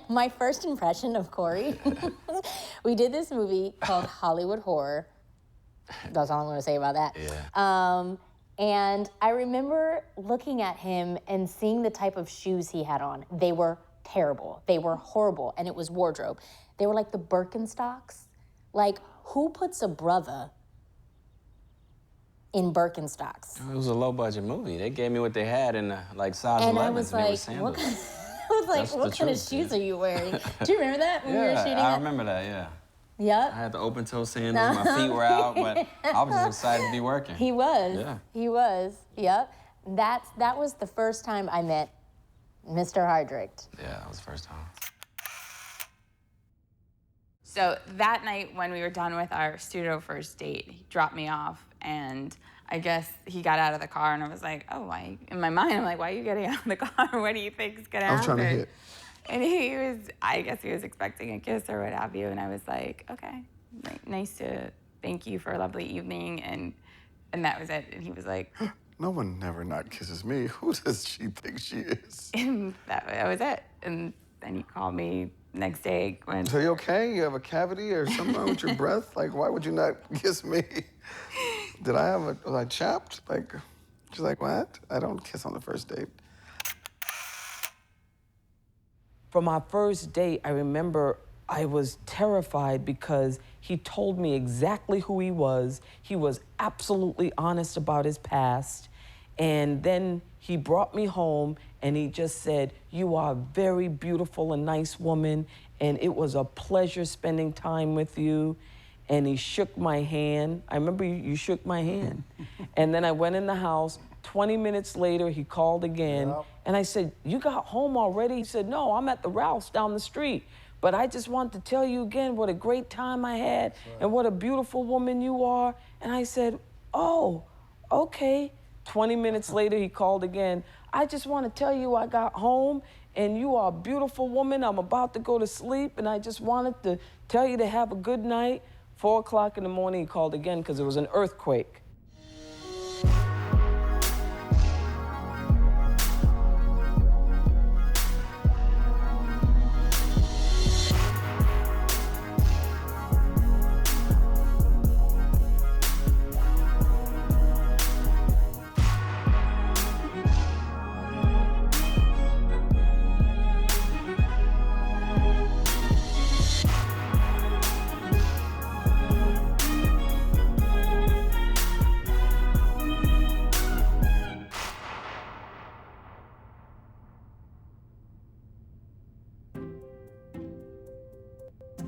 My first impression of Cory, we did this movie called Hollywood Horror. That's all I'm going to say about that. Yeah. And I remember looking at him and seeing the type of shoes he had on. They were terrible. They were horrible, and it was wardrobe. They were like the Birkenstocks. Like, who puts a brother in Birkenstocks? It was a low-budget movie. They gave me what they had in like size 11s, and I was like, sandals. I was like, what kind of shoes are you wearing? Do you remember that when we were shooting I it? remember that, yeah. Yep. I had the open-toe sandals, my feet were out, but I was just excited to be working. He was. Yeah. He was. Yep. That was the first time I met Mr. Hardrict. Yeah, that was the first time. So that night when we were done with our pseudo first date, he dropped me off, and I guess he got out of the car, and I was like, oh, why? In my mind, I'm like, why are you getting out of the car? What do you think's gonna happen? I was trying to hit. And he was, I guess he was expecting a kiss or what have you, and I was like, okay, nice to thank you for a lovely evening, and that was it. And he was like, no one never not kisses me. Who does she think she is? and that was it. And then he called me next day when... So you okay? You have a cavity or something wrong with your breath? Like, why would you not kiss me? Did I was I chapped? Like, she's like, what? I don't kiss on the first date. From our first date, I remember I was terrified because he told me exactly who he was. He was absolutely honest about his past. And then he brought me home and he just said, you are a very beautiful and nice woman, and it was a pleasure spending time with you. And he shook my hand. I remember you shook my hand. And then I went in the house. 20 minutes later, he called again. Yep. And I said, you got home already? He said, no, I'm at the Ralph's down the street. But I just want to tell you again what a great time I had and what a beautiful woman you are. And I said, oh, okay. 20 minutes later, he called again. I just want to tell you I got home and you are a beautiful woman. I'm about to go to sleep and I just wanted to tell you to have a good night. 4 o'clock in the morning, he called again because there was an earthquake.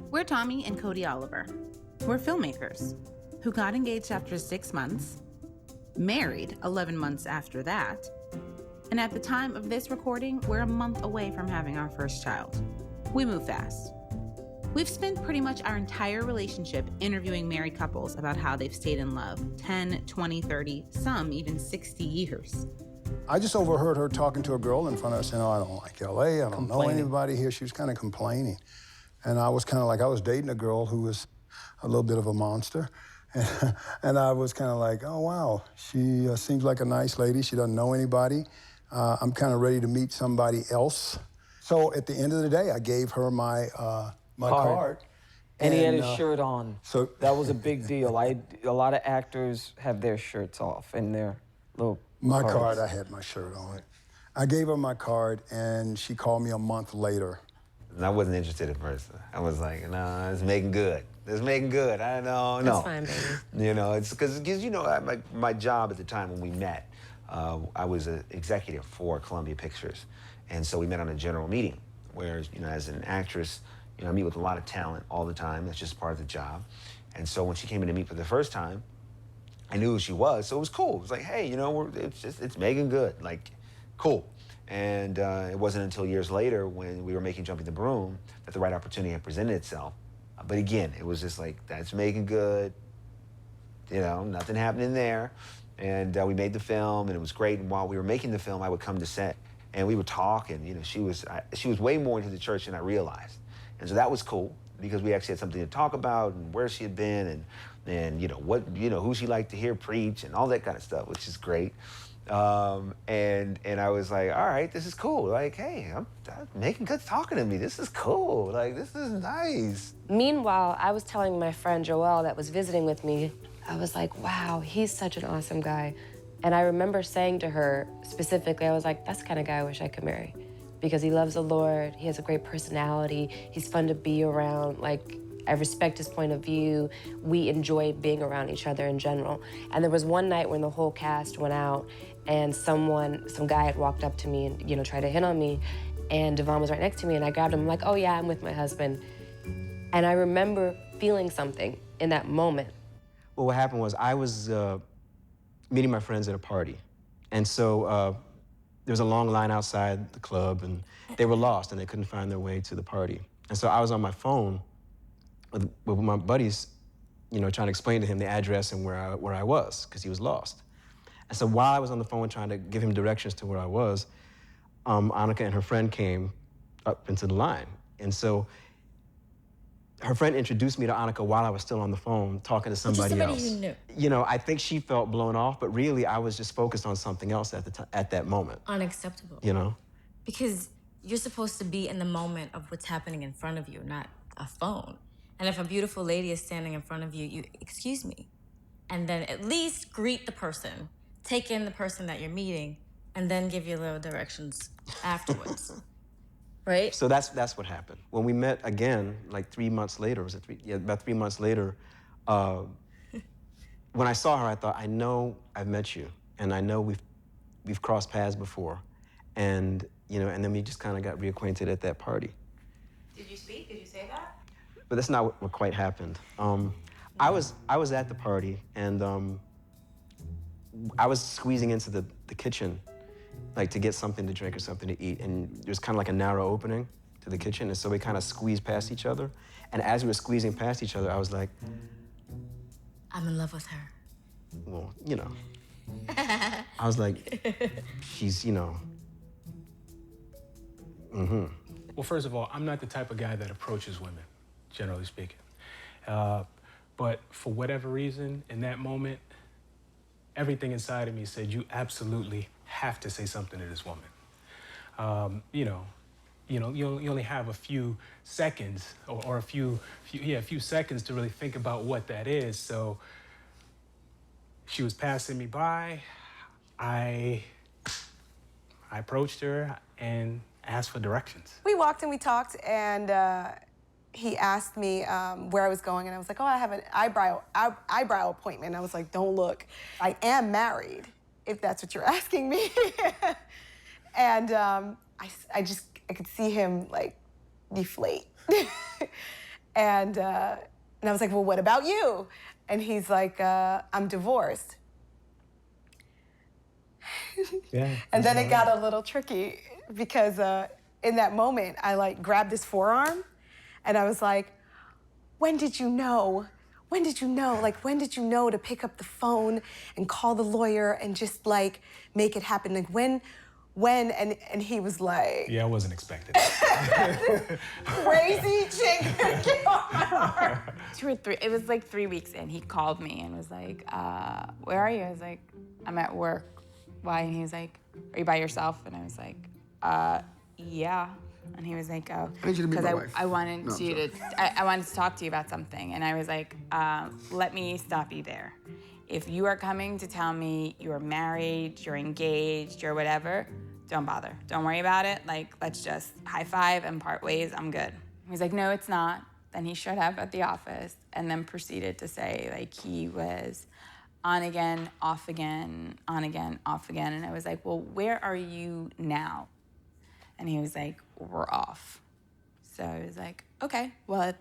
We're Tommy and Codie Oliver. We're filmmakers who got engaged after 6 months, married 11 months after that, and at the time of this recording, we're a month away from having our first child. We move fast. We've spent pretty much our entire relationship interviewing married couples about how they've stayed in love 10, 20, 30, some even 60 years. I just overheard her talking to a girl in front of us saying, oh, I don't like LA, I don't know anybody here. She was kind of complaining. And I was kind of like, I was dating a girl who was a little bit of a monster. And I was kind of like, oh, wow, she seems like a nice lady. She doesn't know anybody. I'm kind of ready to meet somebody else. So at the end of the day, I gave her my card. And he had his shirt on. So that was a big deal. A lot of actors have their shirts off and their little My cards. card, I had my shirt on. I gave her my card, and she called me a month later. And I wasn't interested at first. I was like, no, it's Meagan Good. It's Meagan Good. I don't know. That's fine, baby. You know, it's because you know, my job at the time when we met, I was an executive for Columbia Pictures. And so we met on a general meeting, where, you know, as an actress, you know, I meet with a lot of talent all the time. That's just part of the job. And so when she came in to meet for the first time, I knew who she was, so it was cool. It was like, hey, you know, it's Meagan Good, like, cool. And it wasn't until years later when we were making Jumping the Broom that the right opportunity had presented itself. But again, it was just like, that's Meagan Good, you know, nothing happening there. And we made the film, and it was great. And while we were making the film, I would come to set, and we would talk, and, you know, she was way more into the church than I realized. And so that was cool, because we actually had something to talk about, and where she had been, and you know, who she liked to hear preach, and all that kind of stuff, which is great. And I was like, all right, this is cool. Like, hey, I'm Meagan Good's talking to me. This is cool. Like, this is nice. Meanwhile, I was telling my friend Joelle that was visiting with me, I was like, wow, he's such an awesome guy. And I remember saying to her specifically, I was like, that's the kind of guy I wish I could marry. Because he loves the Lord, he has a great personality, he's fun to be around, like, I respect his point of view. We enjoy being around each other in general. And there was one night when the whole cast went out and some guy had walked up to me and, tried to hit on me. And DeVon was right next to me and I grabbed him, I'm like, oh yeah, I'm with my husband. And I remember feeling something in that moment. Well, what happened was I was meeting my friends at a party. And so there was a long line outside the club and they were lost and they couldn't find their way to the party. And so I was on my phone with my buddies, trying to explain to him the address and where I was, because he was lost. And so while I was on the phone trying to give him directions to where I was, Aonika and her friend came up into the line. And so her friend introduced me to Aonika while I was still on the phone talking to somebody else. You knew. I think she felt blown off, but really I was just focused on something else at that moment. Unacceptable. Because you're supposed to be in the moment of what's happening in front of you, not a phone. And if a beautiful lady is standing in front of you, you excuse me. And then at least greet the person, take in the person that you're meeting, and then give you little directions afterwards. Right? So that's what happened. When we met again, like 3 months later, about 3 months later, when I saw her, I thought, I know I've met you, and I know we've crossed paths before. And then we just kind of got reacquainted at that party. Did you speak? Did you say that? But that's not what quite happened. I was at the party, and I was squeezing into the kitchen, like to get something to drink or something to eat, and there's kind of like a narrow opening to the kitchen, and so we kind of squeezed past each other. And as we were squeezing past each other, I was like, I'm in love with her. well, I was like, she's, Well, first of all, I'm not the type of guy that approaches women, generally speaking. But for whatever reason, in that moment, everything inside of me said, you absolutely have to say something to this woman. You only have a few seconds or a few seconds to really think about what that is. So she was passing me by. I approached her and asked for directions. We walked and we talked, and he asked me where I was going, and I was like, oh, I have an eyebrow appointment. And I was like, don't look. I am married, if that's what you're asking me. And I could see him like deflate. and I was like, well, what about you? And he's like, I'm divorced. Yeah. And then it got a little tricky because in that moment, I like grabbed his forearm and I was like, when did you know? When did you know? Like, when did you know to pick up the phone and call the lawyer and just like make it happen? Like when, and he was like, yeah, I wasn't expecting it. Crazy chick. Get off my heart. 2 or 3, it was like 3 weeks in, he called me and was like, where are you? I was like, I'm at work. Why? And he was like, are you by yourself? And I was like, yeah. And he was like, oh, I need you to meet my wife. I wanted I wanted to talk to you about something. And I was like, let me stop you there. If you are coming to tell me you're married, you're engaged, you're whatever, don't bother. Don't worry about it. Like, let's just high five and part ways. I'm good. He was like, no, it's not. Then he showed up at the office and then proceeded to say, like, he was on again, off again, on again, off again. And I was like, well, where are you now? And he was like, we're off. So I was like, okay, well,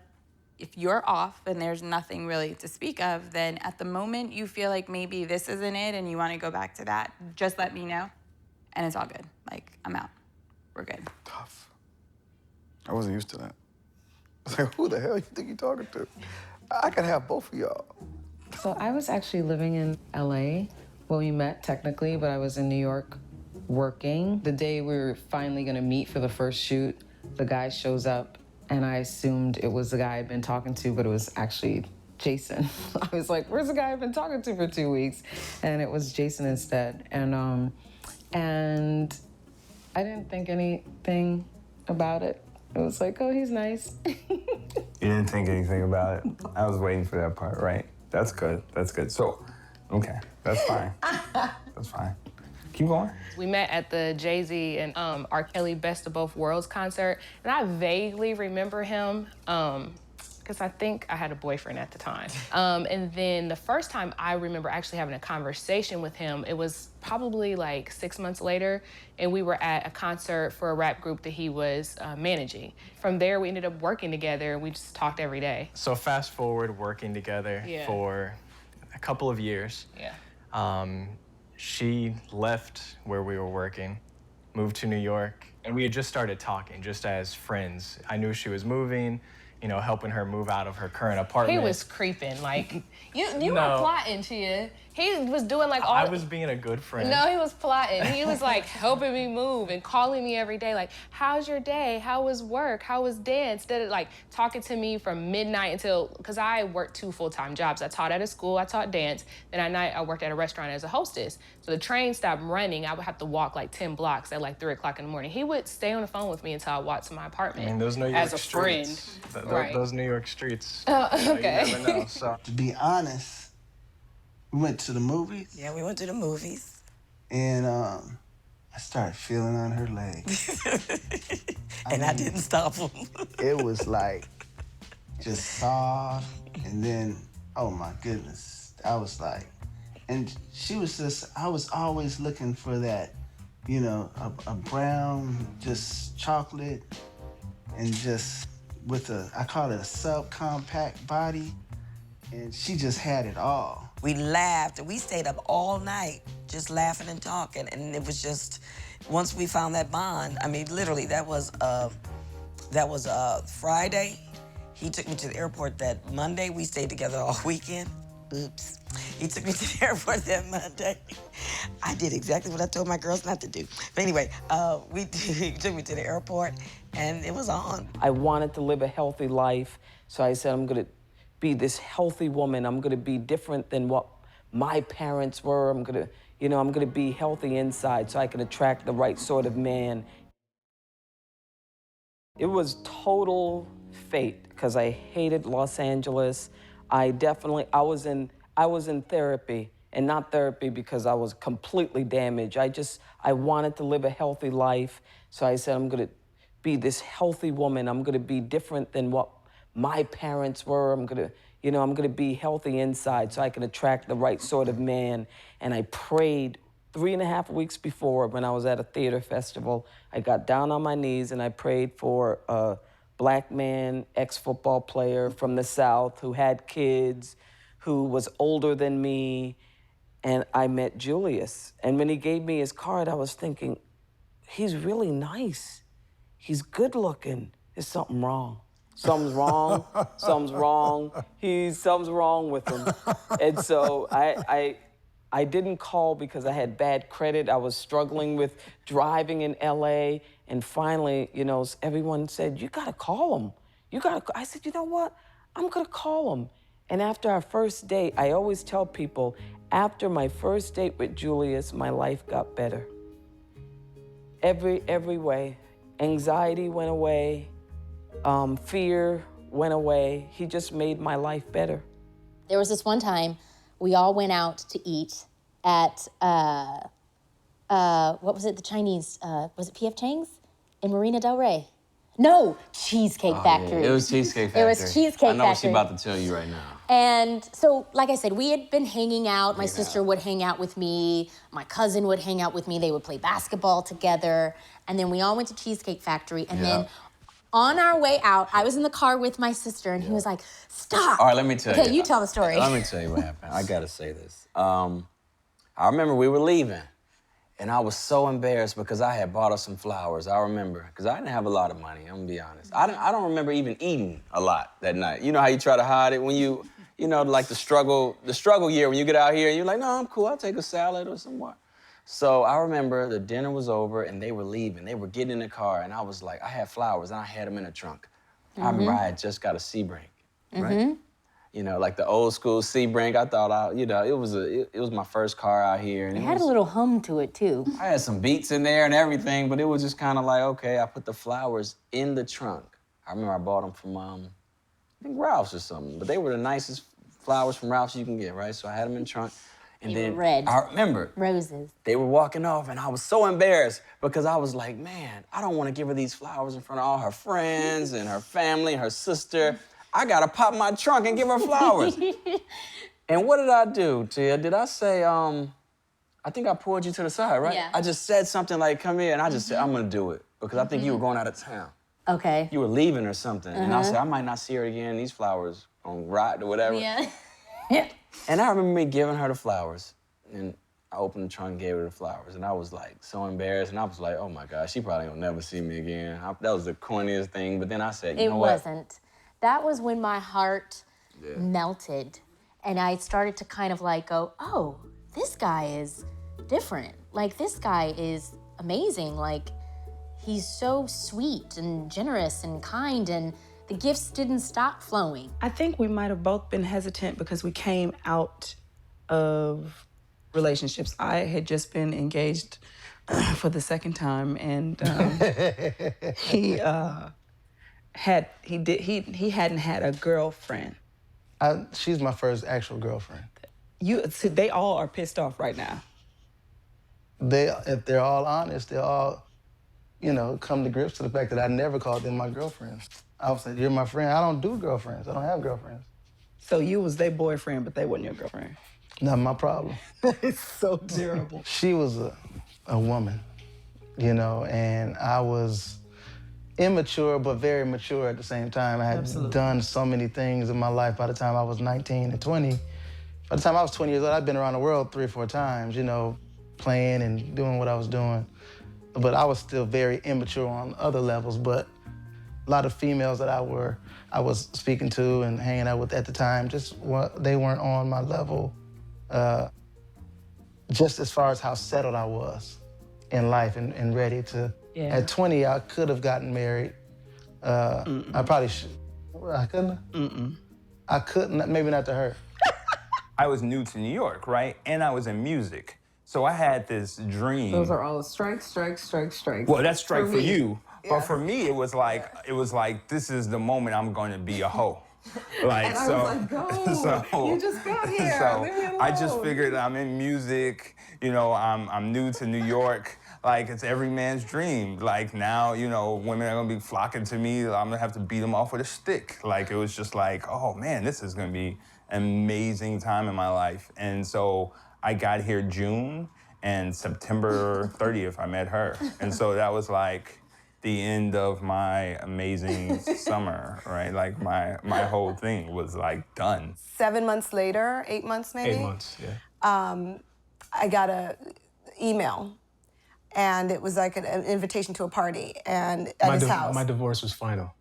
if you're off and there's nothing really to speak of, then at the moment you feel like maybe this isn't it and you want to go back to that, just let me know. And it's all good. Like, I'm out. We're good. Tough. I wasn't used to that. I was like, who the hell you think you're talking to? I could have both of y'all. So I was actually living in LA when we met technically, but I was in New York working. The day we were finally gonna meet for the first shoot, the guy shows up and I assumed it was the guy I'd been talking to, but it was actually Jason. I was like, where's the guy I've been talking to for 2 weeks? And it was Jason instead. And I didn't think anything about it. It was like, oh, he's nice. You didn't think anything about it? I was waiting for that part, right? That's good. That's good. So, okay, that's fine. That's fine. Keep going. We met at the Jay-Z and R. Kelly Best of Both Worlds concert, and I vaguely remember him because I think I had a boyfriend at the time. And then the first time I remember actually having a conversation with him, it was probably like 6 months later, and we were at a concert for a rap group that he was managing. From there, we ended up working together, and we just talked every day. So fast forward, working together for a couple of years. She left where we were working, moved to New York, and we had just started talking, just as friends. I knew she was moving, you know, helping her move out of her current apartment. He was creeping, like, you were plotting, Chea. He was doing like all— I was being a good friend. No, he was plotting. He was like helping me move and calling me every day, like, how's your day? How was work? How was dance? Instead of like talking to me from midnight until, because I worked 2 full-time jobs. I taught at a school, I taught dance, then at night I worked at a restaurant as a hostess. So the train stopped running, I would have to walk like 10 blocks at like 3 o'clock in the morning. He would stay on the phone with me until I walked to my apartment. I mean, those New York as a streets. friend. Those New York streets. Oh, okay. You never know, so. To be honest, we went to the movies. Yeah, we went to the movies. And I started feeling on her legs. I didn't stop him. It was like just soft, and then, oh my goodness, I was like, and she was just, I was always looking for that, you know, a brown, just chocolate, and just with I call it a subcompact body, and she just had it all. We laughed, and we stayed up all night just laughing and talking, and it was just, once we found that bond, I mean, literally, that was Friday. He took me to the airport that Monday. We stayed together all weekend. Oops. He took me to the airport that Monday. I did exactly what I told my girls not to do. But anyway, he took me to the airport, and it was on. I wanted to live a healthy life, so I said, I'm gonna be this healthy woman. I'm gonna be different than what my parents were. I'm gonna be healthy inside so I can attract the right sort of man. It was total fate, because I hated Los Angeles. I was in therapy, and not therapy because I was completely damaged. I wanted to live a healthy life, so I said, I'm gonna be this healthy woman. I'm gonna be different than what my parents were. I'm gonna be healthy inside so I can attract the right sort of man. And I prayed 3.5 weeks before, when I was at a theater festival. I got down on my knees and I prayed for a black man, ex-football player from the South who had kids, who was older than me. And I met Julius. And when he gave me his card, I was thinking, he's really nice. He's good looking. There's something wrong. Something's wrong, something's wrong. Something's wrong with him. And so I didn't call because I had bad credit. I was struggling with driving in LA. And finally, you know, everyone said, you gotta call him. I said, you know what? I'm gonna call him. And after our first date, I always tell people, after my first date with Julius, my life got better. Every way. Anxiety went away. Fear went away. He just made my life better. There was this one time we all went out to eat at, what was it, the Chinese, was it P.F. Chang's in Marina Del Rey? No, Cheesecake Factory. Yeah. It was Cheesecake Factory. It was Cheesecake Factory. I know what she's about to tell you right now. And so, like I said, we had been hanging out. My sister would hang out with me. My cousin would hang out with me. They would play basketball together. And then we all went to Cheesecake Factory. And then on our way out, I was in the car with my sister, and he was like, stop. All right, let me tell you. Okay, you tell the story. Let me tell you what happened. I gotta say this. I remember we were leaving, and I was so embarrassed because I had bought her some flowers. I remember, because I didn't have a lot of money, I'm gonna be honest. I don't remember even eating a lot that night. You know how you try to hide it when you know, like the struggle year when you get out here and you're like, no, I'm cool, I'll take a salad or some what. So I remember the dinner was over and they were leaving. They were getting in the car and I was like, I had flowers and I had them in the trunk. I remember I had just got a Sebring, right? You know, like the old school Sebring. I thought, it was my first car out here. And It had a little hum to it, too. I had some beats in there and everything, but it was just kind of like, okay, I put the flowers in the trunk. I remember I bought them from, I think Ralph's or something, but they were the nicest flowers from Ralph's you can get, right? So I had them in the trunk. And They then were red. I remember. Roses. They were walking off, and I was so embarrassed because I was like, man, I don't want to give her these flowers in front of all her friends and her family and her sister. I got to pop my trunk and give her flowers. And what did I do, Chea? Did I say, I think I pulled you to the side, right? Yeah. I just said something like, come here, and I just said, I'm going to do it because I think you were going out of town. Okay. You were leaving or something. And I said, I might not see her again. These flowers going to rot or whatever. Yeah. And I remember me giving her the flowers. And I opened the trunk and gave her the flowers. And I was like so embarrassed. And I was like, oh my gosh, she probably will never see me again. That was the corniest thing. But then I said, you know what? It wasn't. That was when my heart melted. And I started to kind of like go, oh, this guy is different. Like, this guy is amazing. Like, he's so sweet and generous and kind, and the gifts didn't stop flowing. I think we might have both been hesitant because we came out of relationships. I had just been engaged for the second time, and he hadn't had a girlfriend. She's my first actual girlfriend. They all are pissed off right now. If they're all honest, they'll all, come to grips to the fact that I never called them my girlfriends. I was like, you're my friend. I don't do girlfriends. I don't have girlfriends. So you was their boyfriend, but they wasn't your girlfriend. Not my problem. It's so terrible. She was a woman, and I was immature, but very mature at the same time. I had done so many things in my life by the time I was 19 and 20. By the time I was 20 years old, I'd been around the world 3 or 4 times, playing and doing what I was doing. But I was still very immature on other levels. But a lot of females that I was speaking to and hanging out with at the time, they weren't on my level, just as far as how settled I was in life and ready to. Yeah. At 20, I could have gotten married. I probably should. I couldn't? I couldn't, maybe not to her. I was new to New York, right? And I was in music. So I had this dream. Those are all strikes. Well, that's strike for you. Yeah. But for me, it was like, this is the moment I'm going to be a hoe. Like, and I was like, go, you just got here. So I just figured I'm in music, I'm new to New York. Like, it's every man's dream. Like, now, women are gonna be flocking to me. I'm gonna have to beat them off with a stick. Like, it was just like, oh man, this is gonna be an amazing time in my life. And so I got here June, and September 30th, I met her. And so that was like the end of my amazing summer, right? Like my whole thing was like done. 7 months later, 8 months maybe? 8 months, yeah. I got an email, and it was like an invitation to a party and at his house. My divorce was final.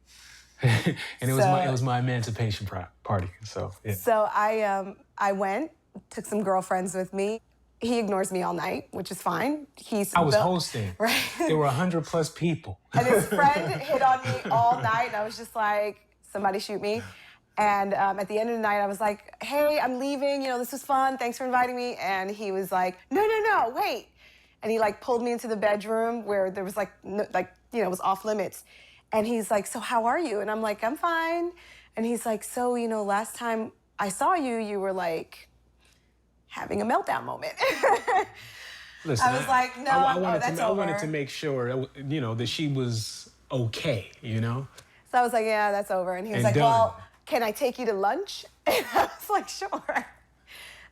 And it was my emancipation party, so yeah. So I went, took some girlfriends with me. He ignores me all night, which is fine. I was hosting. Right. There were 100+ people. And his friend hit on me all night, and I was just like, somebody shoot me. And at the end of the night, I was like, hey, I'm leaving. This was fun. Thanks for inviting me. And he was like, no, wait. And he pulled me into the bedroom where there was it was off limits. And he's like, so how are you? And I'm like, I'm fine. And he's like, so, last time I saw you, you were having a meltdown moment. Listen, I was like, no, that's over. I wanted to make sure, that she was okay, So I was like, yeah, that's over. And he was like, well, can I take you to lunch? And I was like, sure.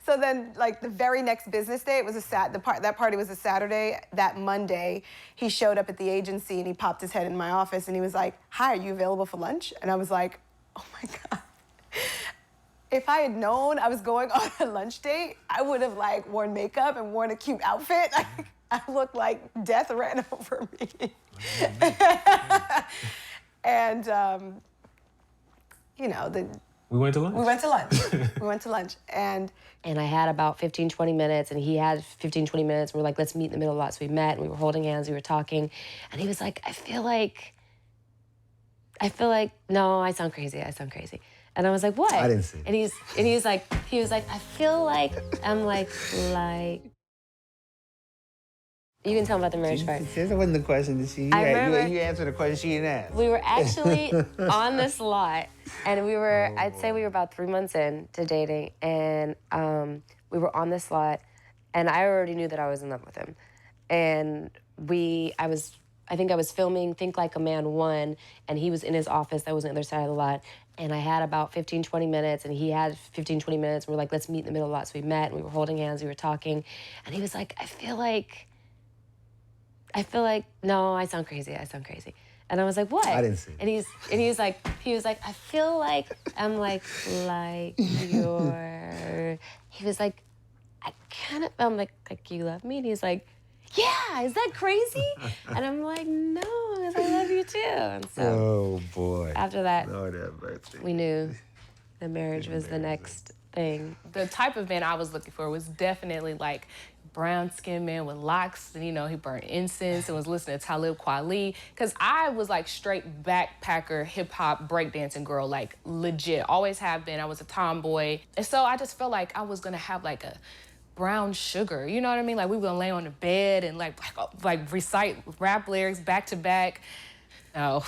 So then, the very next business day, it was that party was a Saturday. That Monday, he showed up at the agency and he popped his head in my office and he was like, hi, are you available for lunch? And I was like, oh my God. If I had known I was going on a lunch date, I would have worn makeup and worn a cute outfit. I looked like death ran over me. And, we went to lunch. We went to lunch. And I had about 15, 20 minutes, and he had 15, 20 minutes. We were like, let's meet in the middle a lot. So we met, and we were holding hands, we were talking. And he was like, I feel like, no, I sound crazy. And I was like, what? I didn't see it. And he was like, I feel like, I'm like, you can tell him about the marriage part. That wasn't the question that she had. You answered the question she didn't ask. We were actually on this lot, and we were, I'd say we were about 3 months in to dating, and we were on this lot, and I already knew that I was in love with him. And I think I was filming Think Like a Man 1, and he was in his office that was on the other side of the lot, and I had about 15, 20 minutes, and he had 15, 20 minutes, and we were like, let's meet in the middle of the lot. So we met, and we were holding hands, we were talking, and he was like, I feel like, no, I sound crazy. And I was like, what? I didn't see it. And he was like, I feel like, I'm like you're, he was like, I'm like you love me? And he's like, yeah, is that crazy? And I'm like, no, because I love you too. And so, oh boy. After that, Lord have mercy. we knew the marriage was the next thing. The type of man I was looking for was definitely like brown-skinned man with locks, and he burned incense and was listening to Talib Kweli, because I was like straight backpacker, hip-hop, breakdancing girl, like legit, always have been. I was a tomboy, and so I just felt like I was gonna have like a brown sugar, you know what I mean? Like we were gonna lay on the bed and like recite rap lyrics back to back. No,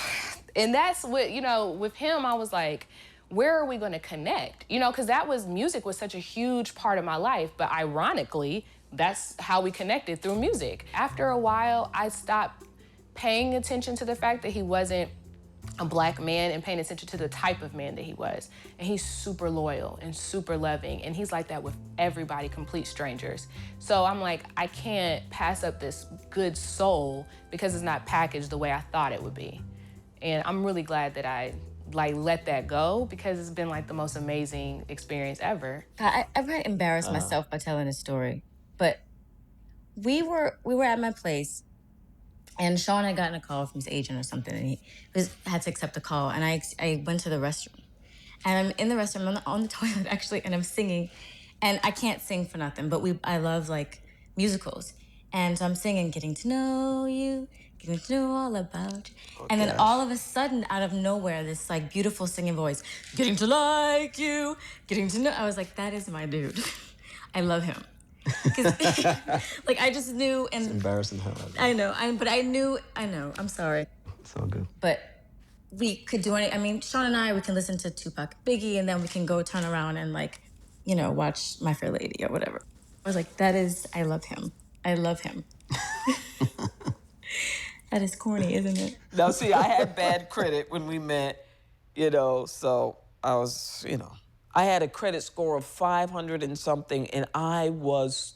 and that's what, with him, I was like, where are we gonna connect? Because music was such a huge part of my life, but ironically, that's how we connected, through music. After a while, I stopped paying attention to the fact that he wasn't a Black man and paying attention to the type of man that he was. And he's super loyal and super loving, and he's like that with everybody, complete strangers. So I'm like, I can't pass up this good soul because it's not packaged the way I thought it would be. And I'm really glad that I let that go, because it's been like the most amazing experience ever. I might embarrass myself by telling this story, but we were at my place, and Sean had gotten a call from his agent or something, and he had to accept the call. And I went to the restroom, and I'm in the restroom, I'm on the toilet actually, and I'm singing, and I can't sing for nothing, but I love like musicals, and so I'm singing "Getting to Know You," getting to know all about you. Oh, and then all of a sudden, out of nowhere, this like beautiful singing voice, "Getting to like you, getting to know." I was like, that is my dude. I love him. Like I just knew, and it's embarrassing how I know, I'm sorry. It's all good. But we could do Sean and we can listen to Tupac, Biggie, and then we can go turn around and watch My Fair Lady or whatever. I was like, I love him. That is corny, isn't it? Now, see, I had bad credit when we met, so I was, I had a credit score of 500 and something, and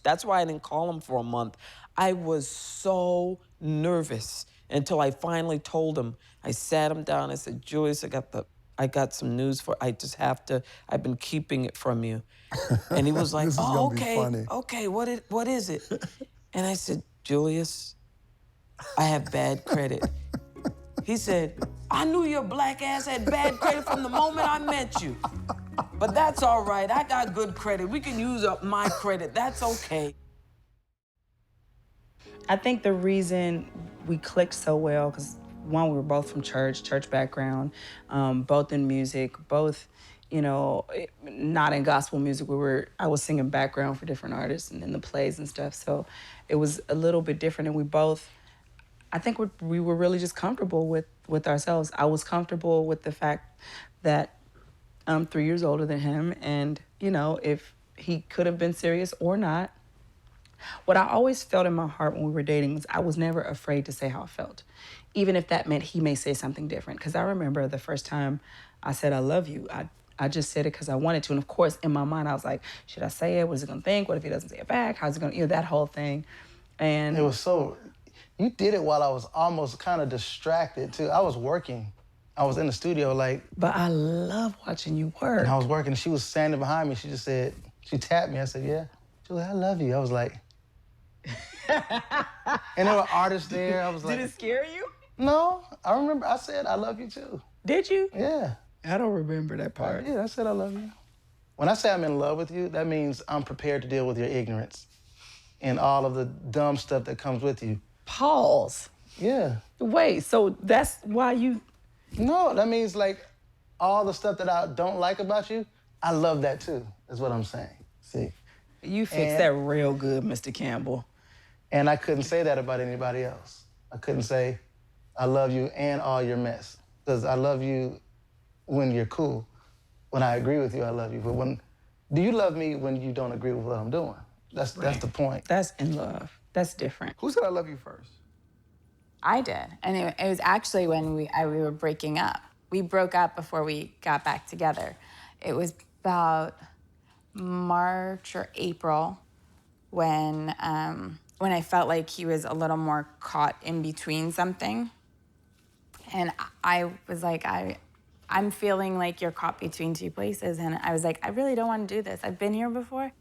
that's why I didn't call him for a month. I was so nervous until I finally told him. I sat him down, I said, Julius, I got some news I've been keeping it from you. And he was like, oh, okay, what is it? And I said, Julius, I have bad credit. He said, I knew your Black ass had bad credit from the moment I met you. But that's all right, I got good credit. We can use up my credit, that's okay. I think the reason we clicked so well, because one, we were both from church background, both in music, both, not in gospel music. I was singing background for different artists and in the plays and stuff. So it was a little bit different, and I think we were really just comfortable with ourselves. I was comfortable with the fact that I'm 3 years older than him, and, if he could have been serious or not. What I always felt in my heart when we were dating was I was never afraid to say how I felt, even if that meant he may say something different. Because I remember the first time I said, I love you, I just said it because I wanted to. And of course, in my mind, I was like, should I say it? What is he going to think? What if he doesn't say it back? How's he going to, that whole thing. And it was you did it while I was almost kind of distracted too. I was working. I was in the studio But I love watching you work. And I was working, and she was standing behind me. She just said, she tapped me. I said, yeah. Julie, I love you. I was like, and there were artists there. I was like, did it scare you? No, I remember I said, I love you too. Did you? Yeah. I don't remember that part. I said I love you. When I say I'm in love with you, that means I'm prepared to deal with your ignorance and all of the dumb stuff that comes with you. Pause. Yeah. Wait, so that's why you... No, that means all the stuff that I don't like about you, I love that too, is what I'm saying. See? You fixed that real good, Mr. Campbell. And I couldn't say that about anybody else. I couldn't say, I love you and all your mess. Because I love you when you're cool. When I agree with you, I love you. But do you love me when you don't agree with what I'm doing? That's the point. That's in love. That's different. Who said I love you first? I did. And it was actually when we were breaking up. We broke up before we got back together. It was about March or April when I felt like he was a little more caught in between something. And I was like, I'm feeling like you're caught between two places. And I was like, I really don't want to do this. I've been here before,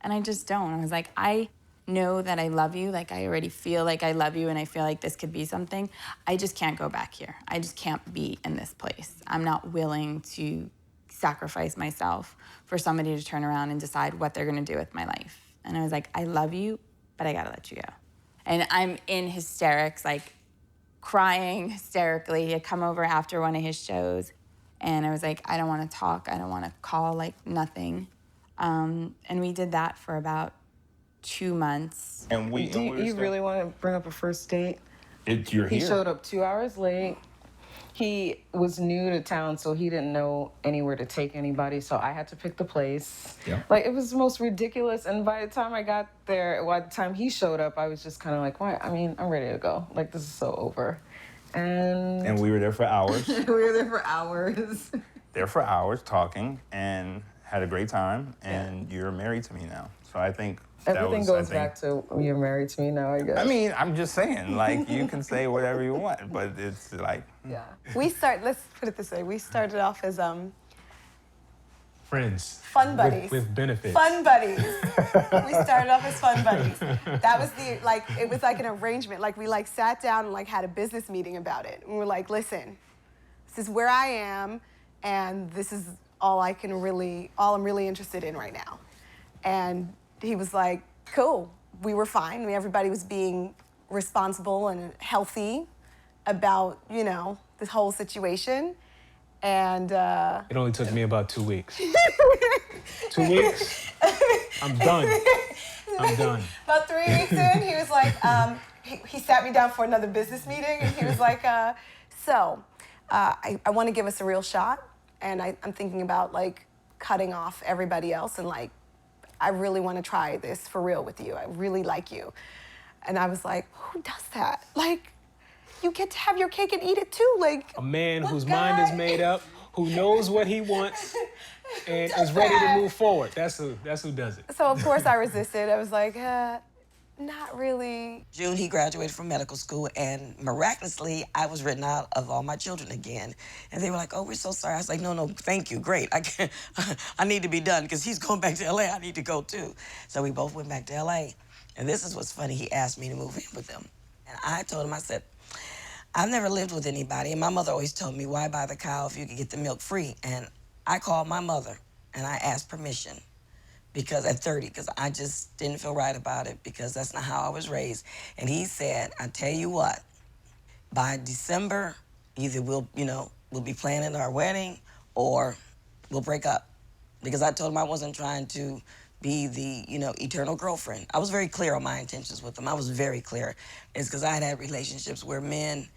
and I just don't. I was like, I know that I love you. Like, I already feel like I love you, and I feel like this could be something. I just can't go back here. I just can't be in this place. I'm not willing to sacrifice myself for somebody to turn around and decide what they're gonna do with my life. And I was like, I love you, but I gotta let you go. And I'm in hysterics, like crying hysterically. He had come over after one of his shows, and I was like, I don't wanna talk, I don't wanna call, like nothing. And we did that for about 2 months. And Do you really want to bring up a first date? You're He here. showed up 2 hours late. He was new to town, so he didn't know anywhere to take anybody, so I had to pick the place. Yeah. Like, it was the most ridiculous, and by the time I got there, by the time he showed up, I was just kind of like, why? I mean, I'm ready to go. Like, this is so over. And we were there for hours. we were there for hours. There for hours talking and had a great time, and you're married to me now. So I think Everything goes back to you're married to me now, I guess. I mean, I'm just saying, like, you can say whatever you want, but it's like... Yeah. Let's put it this way. We started off as Friends. fun buddies. With benefits. Fun buddies. We started off as fun buddies. That was it was like an arrangement. Like, we sat down and had a business meeting about it. And we were like, listen, this is where I am, and this is all I'm really interested in right now. And he was like, cool. We were fine. Everybody was being responsible and healthy about, this whole situation. And It only took me about 2 weeks. 2 weeks? I'm done. I'm done. About 3 weeks in, he was like, he sat me down for another business meeting, and he was like, I want to give us a real shot, and I'm thinking about cutting off everybody else, and I really want to try this for real with you. I really like you. And I was like, who does that? You get to have your cake and eat it too. A man whose mind is made up, who knows what he wants, and is ready to move forward. That's who does it. So of course I resisted. I was like, not really. June, he graduated from medical school, and miraculously, I was written out of all my children again. And they were like, oh, we're so sorry. I was like, no, thank you, great. I need to be done, because he's going back to LA. I need to go too. So we both went back to LA. And this is what's funny. He asked me to move in with him. And I told him, I said, I've never lived with anybody. And my mother always told me, why buy the cow if you could get the milk free? And I called my mother, and I asked permission. Because at 30, because I just didn't feel right about it, because that's not how I was raised. And he said, I tell you what, by December, either we'll be planning our wedding, or we'll break up. Because I told him I wasn't trying to be the, eternal girlfriend. I was very clear on my intentions with him. I was very clear. It's because I had relationships where men,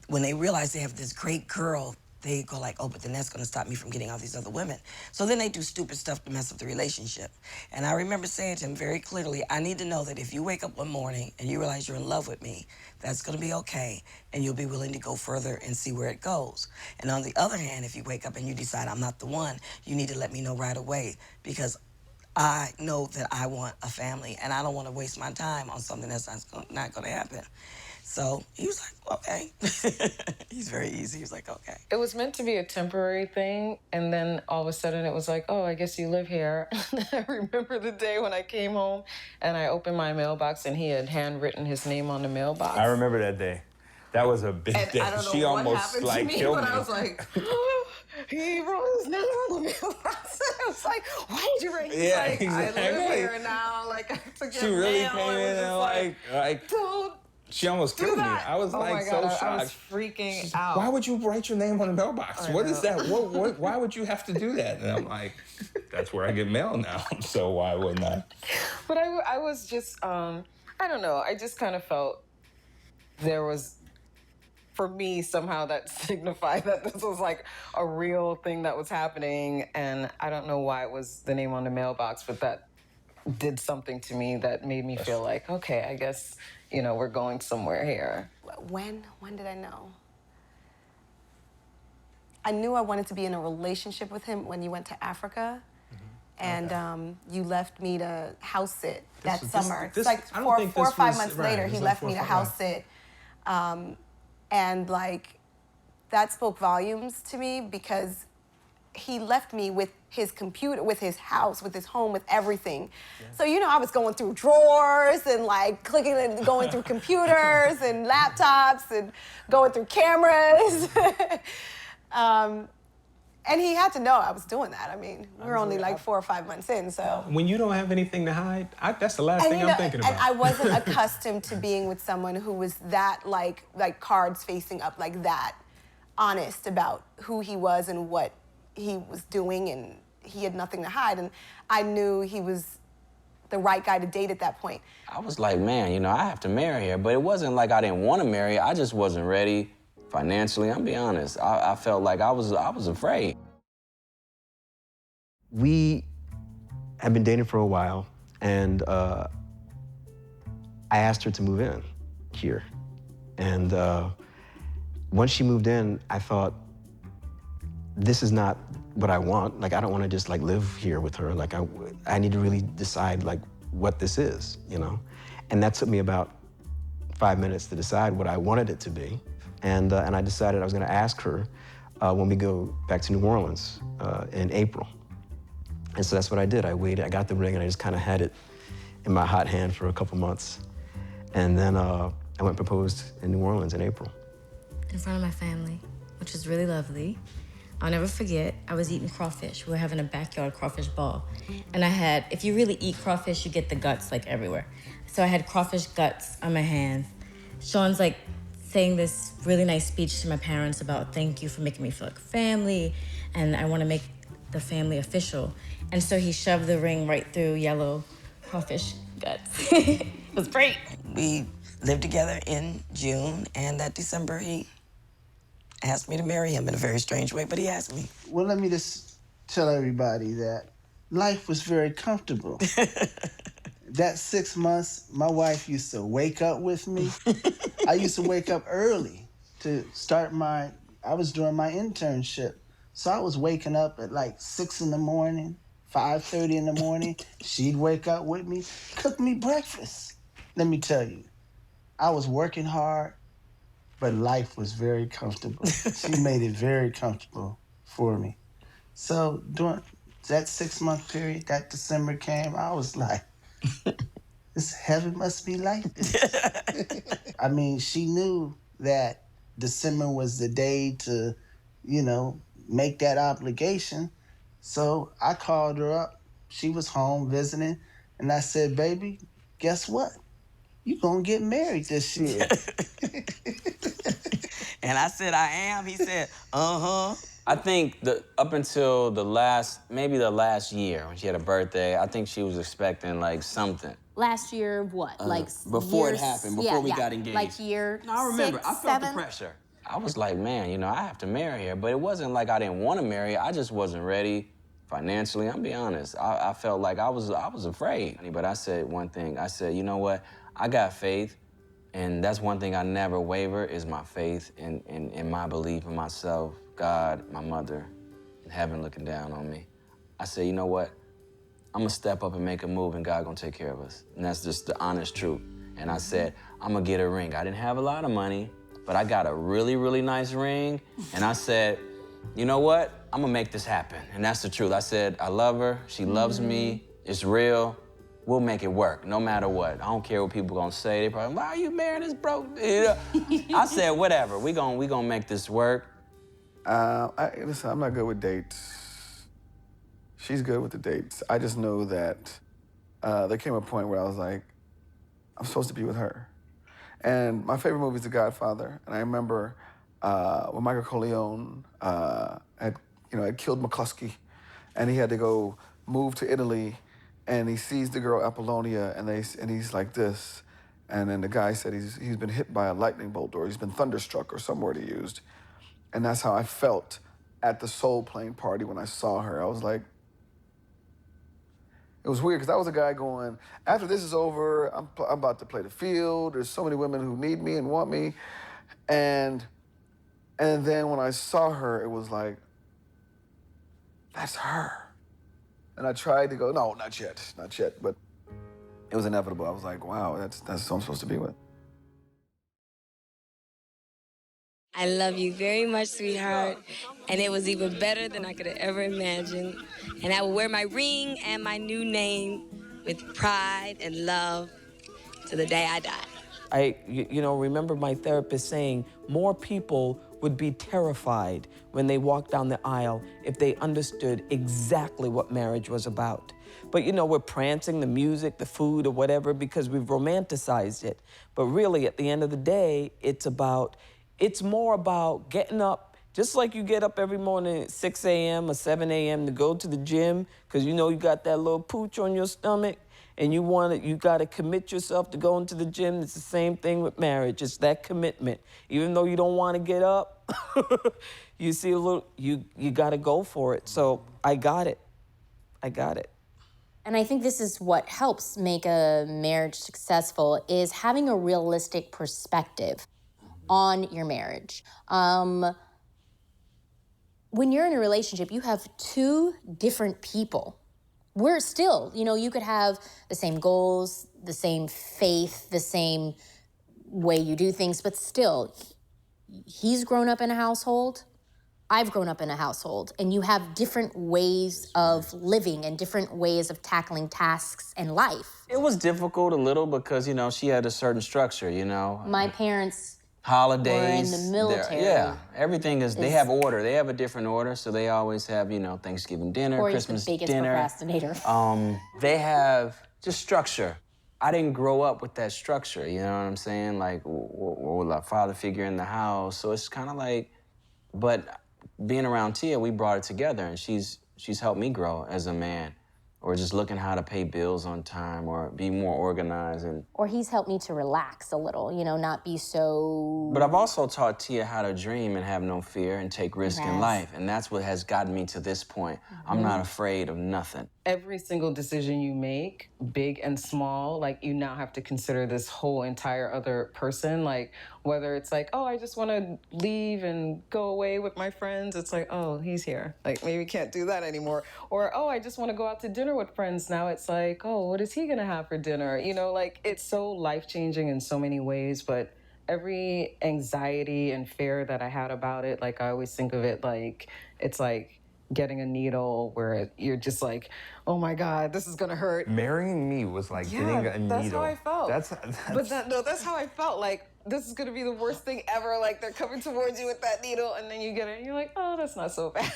when they realize they have this great girl, they go like, oh, but then that's gonna stop me from getting all these other women. So then they do stupid stuff to mess up the relationship. And I remember saying to him very clearly, I need to know that if you wake up one morning and you realize you're in love with me, that's gonna be okay, and you'll be willing to go further and see where it goes. And on the other hand, if you wake up and you decide I'm not the one, you need to let me know right away, because I know that I want a family, and I don't want to waste my time on something that's not gonna happen. So he was like, okay. He's very easy. He was like, okay. It was meant to be a temporary thing, and then all of a sudden it was like, oh, I guess you live here. I remember the day when I came home and I opened my mailbox and he had handwritten his name on the mailbox. I remember that day. That was a big day. I don't know She what almost happened to me, killed but me. I was like, oh, he wrote his name on the mailbox. I was like, why did you write? He's Yeah, like, I live exactly. here now. Like, I took She your really mail. came It was in just and like don't She almost killed me. I was Oh like my so God, shocked. I was freaking out. Why would you write your name on the mailbox? I What is know. that? What, why would you have to do that? And I'm like, that's where I get mail now. So why wouldn't I? But I was just, I don't know. I just kind of felt there was, for me, somehow that signified that this was like a real thing that was happening. And I don't know why it was the name on the mailbox, but that did something to me that made me feel like, okay, I guess, we're going somewhere here. When did I know? I knew I wanted to be in a relationship with him when you went to Africa. And you left me to house sit that summer. It's like four or 5 months later, he left me to house sit. And like, that spoke volumes to me because he left me with his computer, with his house, with his home, with everything. So, I was going through drawers and like clicking and going through computers and laptops and going through cameras. And he had to know I was doing that. I mean, we were only like 4 or 5 months in, so. When you don't have anything to hide, that's the last thing I'm thinking about. And I wasn't accustomed to being with someone who was that like cards facing up, like that, honest about who he was and what he was doing, and he had nothing to hide. And I knew he was the right guy to date at that point. I was like, man, I have to marry her. But it wasn't like I didn't want to marry her. I just wasn't ready financially. I'm be honest. I felt like I was afraid. We had been dating for a while, and I asked her to move in here. And once she moved in, I thought, this is not what I want. Like, I don't want to just like live here with her. Like, I need to really decide like what this is, And that took me about 5 minutes to decide what I wanted it to be. And I decided I was going to ask her when we go back to New Orleans in April. And so that's what I did. I waited, I got the ring, and I just kind of had it in my hot hand for a couple months. And then I went and proposed in New Orleans in April. In front of my family, which was really lovely. I'll never forget, I was eating crawfish. We were having a backyard crawfish ball. And I had, if you really eat crawfish, you get the guts like everywhere. So I had crawfish guts on my hand. Sean's like saying this really nice speech to my parents about thank you for making me feel like family, and I want to make the family official. And so he shoved the ring right through yellow crawfish guts. It was great. We lived together in June, and that December he asked me to marry him in a very strange way, but he asked me. Well, let me just tell everybody that life was very comfortable. That 6 months, my wife used to wake up with me. I used to wake up early to start I was doing my internship. So I was waking up at like 6 in the morning, 5:30 in the morning. She'd wake up with me, cook me breakfast. Let me tell you, I was working hard, but life was very comfortable. She made it very comfortable for me. So during that 6-month period, that December came, I was like, this heaven must be like this. I mean, she knew that December was the day to, make that obligation. So I called her up. She was home visiting. And I said, baby, guess what? You gonna get married this year. And I said, I am. He said, uh-huh. I think up until maybe the last year when she had a birthday, I think she was expecting like something. Last year, what? Before it happened, before we got engaged. Like year No, I remember. 6, I felt 7? the pressure. I was like, man, I have to marry her. But it wasn't like I didn't want to marry her. I just wasn't ready financially. I'm be honest. I felt like I was afraid. But I said one thing. I said, you know what? I got faith. And that's one thing I never waver is my faith and my belief in myself, God, my mother, and heaven looking down on me. I said, you know what? I'm gonna step up and make a move and God gonna take care of us. And that's just the honest truth. And I said, I'm gonna get a ring. I didn't have a lot of money, but I got a really, really nice ring. And I said, you know what? I'm gonna make this happen. And that's the truth. I said, I love her, she loves me, it's real. We'll make it work, no matter what. I don't care what people gonna say. They probably, why are you marrying this broke? I said, whatever. We gonna make this work. Listen, I'm not good with dates. She's good with the dates. I just know that there came a point where I was like, I'm supposed to be with her. And my favorite movie is The Godfather. And I remember when Michael Corleone had killed McCluskey, and he had to go move to Italy, and he sees the girl Apollonia, and he's like this, and then the guy said he's been hit by a lightning bolt, or he's been thunderstruck, or some word he used, and that's how I felt at the Soul Plane party when I saw her. I was like, it was weird, because I was a guy going, after this is over, I'm about to play the field. There's so many women who need me and want me. And then when I saw her, it was like, that's her. And I tried to go, no, not yet. But it was inevitable. I was like, wow, that's who I'm supposed to be with. I love you very much, sweetheart. And it was even better than I could have ever imagined. And I will wear my ring and my new name with pride and love to the day I die. I remember my therapist saying more people would be terrified when they walked down the aisle if they understood exactly what marriage was about. But we're prancing the music, the food, or whatever because we've romanticized it. But really, at the end of the day, it's more about getting up, just like you get up every morning at 6 a.m. or 7 a.m. to go to the gym because you got that little pooch on your stomach and you got to commit yourself to going to the gym. It's the same thing with marriage. It's that commitment. Even though you don't want to get up, you see you got to go for it. So I got it. And I think this is what helps make a marriage successful is having a realistic perspective on your marriage. When you're in a relationship, you have two different people. We're still, you could have the same goals, the same faith, the same way you do things, but still, he's grown up in a household, I've grown up in a household, and you have different ways of living and different ways of tackling tasks in life. It was difficult a little because, she had a certain structure, My parents holidays. were in the military. Yeah, everything they have order. They have a different order, so they always have, Thanksgiving dinner, Cory's Christmas the biggest dinner. procrastinator. They have just structure. I didn't grow up with that structure, you know what I'm saying? Like, with a father figure in the house, so it's kind of like, but being around Chea, we brought it together, and she's helped me grow as a man. Or just looking how to pay bills on time or be more organized. Or he's helped me to relax a little, not be so... But I've also taught Chea how to dream and have no fear and take risk in life. And that's what has gotten me to this point. I'm not afraid of nothing. Every single decision you make, big and small, you now have to consider this whole entire other person. Whether it's oh, I just want to leave and go away with my friends. It's oh, he's here. Maybe can't do that anymore. Or, oh, I just want to go out to dinner with friends. Now it's oh, what is he going to have for dinner? It's so life-changing in so many ways, but every anxiety and fear that I had about it, I always think of it it's getting a needle where you're just oh my God, this is gonna hurt. Marrying me was getting a needle. That's how I felt. That's how I felt. This is gonna be the worst thing ever. They're coming towards you with that needle, and then you get it, and you're oh, that's not so bad.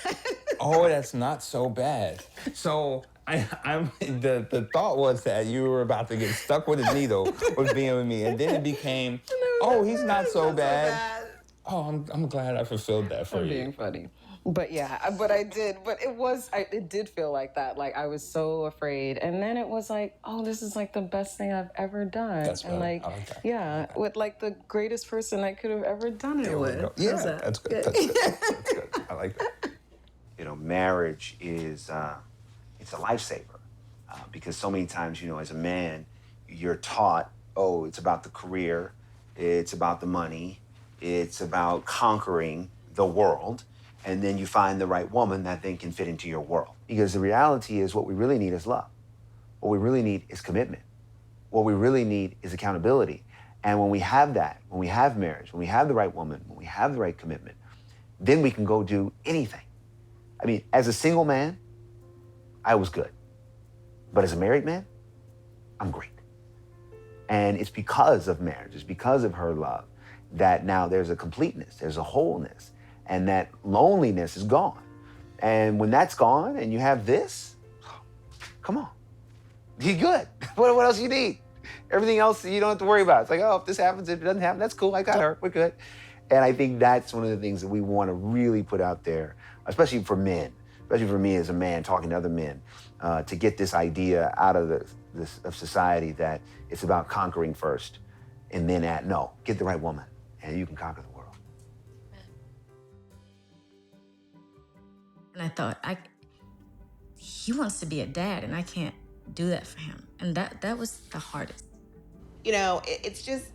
Oh, that's not so bad. So I'm the thought was that you were about to get stuck with a needle with being with me, and then it became, oh, he's not so bad. Oh, I'm glad I fulfilled that for you. Being funny. But yeah, but I did. But it did feel like that. I was so afraid. And then it was oh, this is the best thing I've ever done. That's and I like that. Yeah, with the greatest person I could have ever done it with. Yeah, that's good. That's good. That's good. I like that. Marriage is, it's a lifesaver because so many times, as a man, you're taught, oh, it's about the career, it's about the money, it's about conquering the world. And then you find the right woman that then can fit into your world. Because the reality is what we really need is love. What we really need is commitment. What we really need is accountability. And when we have that, when we have marriage, when we have the right woman, when we have the right commitment, then we can go do anything. I mean, as a single man, I was good. But as a married man, I'm great. And it's because of marriage, it's because of her love that now there's a completeness, there's a wholeness. And that loneliness is gone. And when that's gone and you have this, come on, you're good. What else you need? Everything else you don't have to worry about. It's like, oh, if this happens, if it doesn't happen, that's cool. I got her. We're good. And I think that's one of the things that we want to really put out there, especially for men, especially for me as a man talking to other men, to get this idea out of of society that it's about conquering first, and then get the right woman, and you can conquer the world. And I thought, he wants to be a dad, and I can't do that for him. And that was the hardest. You know, it's just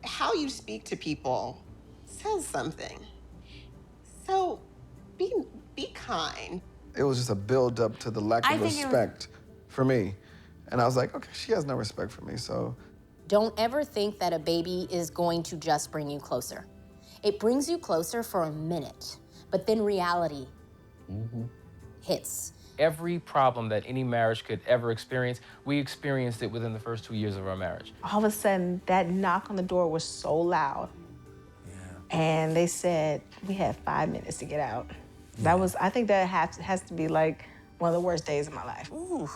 how you speak to people says something. So be kind. It was just a build up to the lack of respect for me. And I was like, okay, she has no respect for me, so. Don't ever think that a baby is going to just bring you closer. It brings you closer for a minute, but then reality hits. Every problem that any marriage could ever experience, we experienced it within the first 2 years of our marriage. All of a sudden, that knock on the door was so loud. And they said, we had 5 minutes to get out. That was, I think that has to be like one of the worst days of my life. Ooh.